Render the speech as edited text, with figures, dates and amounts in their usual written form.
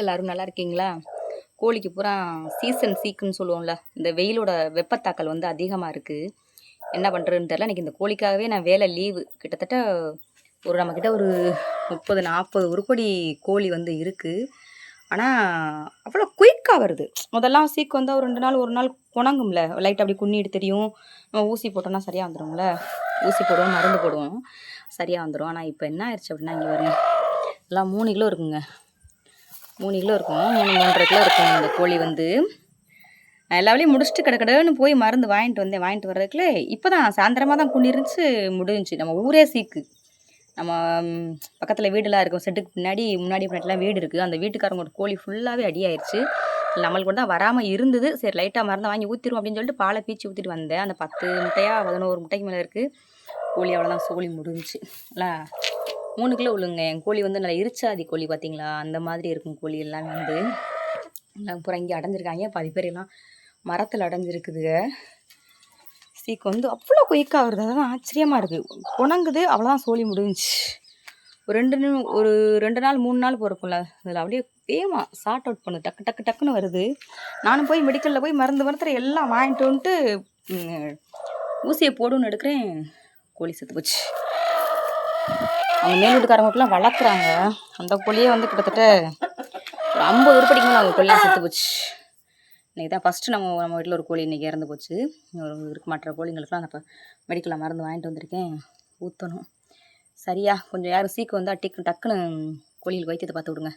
எல்லாரும் நல்லா இருக்கீங்களா? கோழிக்கு பூரா சீசன் சீக்குன்னு சொல்லுவோம்ல. இந்த வெயிலோட வெப்பத்தாக்கல் வந்து அதிகமாக இருக்குது. என்ன பண்ணுறதுன்னு தெரில. இன்றைக்கி இந்த கோழிக்காகவே நான் வேலை லீவு. கிட்டத்தட்ட நம்மக்கிட்ட ஒரு 30 40 உருப்படி கோழி வந்து இருக்குது. ஆனால் அவ்வளோ குயிக்காக வருது. முதல்லாம் சீக்கு வந்தால் ஒரு 2 நாள் 1 நாள் குணங்கும்ல. லைட் அப்படி குன்னிட்டு தெரியும். நம்ம ஊசி போட்டோம்னா சரியாக வந்துடும்ல. ஊசி போடுவோம், மருந்து போடுவோம், சரியாக வந்துடும். ஆனால் இப்போ என்ன ஆயிடுச்சு அப்படின்னா, இங்கே பாருங்க, எல்லாம் 3 கிலோ இருக்குங்க. 3 கிலோ இருக்கும், 3 3.5 கிலோ இருக்கும் இந்த கோழி வந்து. நான் எல்லா வேலையும் முடிச்சுட்டு கடன்னு போய் மருந்து வாங்கிட்டு வர்றதுக்குள்ளே இப்போ தான் சாயந்தரமாக தான் குன்னிருந்துச்சு முடிஞ்சிச்சு. நம்ம ஊரே சீக்கு. நம்ம பக்கத்தில் வீடெல்லாம் இருக்கும், செட்டுக்கு முன்னாடிலாம் வீடு இருக்குது. அந்த வீட்டுக்காரங்களோட கோழி ஃபுல்லாகவே அடி ஆயிடுச்சு. நம்மளுக்கு கூட தான் வராமல் இருந்தது. சரி லைட்டாக மருந்து வாங்கி ஊற்றிடுவோம் அப்படின்னு சொல்லிட்டு பாலை பீச்சி ஊற்றிட்டு வந்தேன். அந்த 10 முட்டையா 11 முட்டைக்கு மேலே இருக்குது கோழி. அவ்வளோதான், சோழி முடிஞ்சிச்சு. இல்லை 3 கிலோ உள்ளுங்க. என் கோழி வந்து நல்லா இருச்சாதி கோழி பார்த்தீங்களா, அந்த மாதிரி இருக்கும் கோழி எல்லாமே வந்து. எல்லாம் பூரா இங்கே அடைஞ்சிருக்காங்க. பாதி பேர் எல்லாம் மரத்தில் அடைஞ்சிருக்குதுங்க. சீக்கு வந்து அவ்வளோ குயிக்காக வருது. அதெல்லாம் ஆச்சரியமாக இருக்குது. குணங்குது, அவ்வளோதான், சோழி முடிஞ்சிச்சு. ஒரு 2 நாள் 3 நாள் போகிறக்கும்ல, அதில் அப்படியே வேகமாக ஷார்ட் அவுட் பண்ணுது. டக்குன்னு வருது. நானும் போய் மெடிக்கலில் போய் மருந்து எல்லாம் வாங்கிட்டு வந்துட்டு ஊசியை போடுன்னு எடுக்கிறேன், கோழி செத்து போச்சு. அவங்க மேல் வீட்டுக்காரங்கலாம் வளர்க்குறாங்க. அந்த கோழியே வந்து கிட்டத்தட்ட ஒரு 50 உருப்படிக்கு மேலே அவங்க கோழிலாம் செத்து போச்சு. இன்றைக்கி தான் ஃபஸ்ட்டு நம்ம வீட்டில் ஒரு கோழி இன்றைக்கி இறந்து போச்சு. மற்ற கோழிங்களுக்குலாம் நான் இப்போ மெடிக்கலில் மருந்து வாங்கிட்டு வந்திருக்கேன், ஊற்றணும். சரியா கொஞ்சம் யாரும் சீக்கு வந்தால் டக்குன்னு கோழிகளுக்கு வைத்தியத்தை பார்த்து விடுங்க.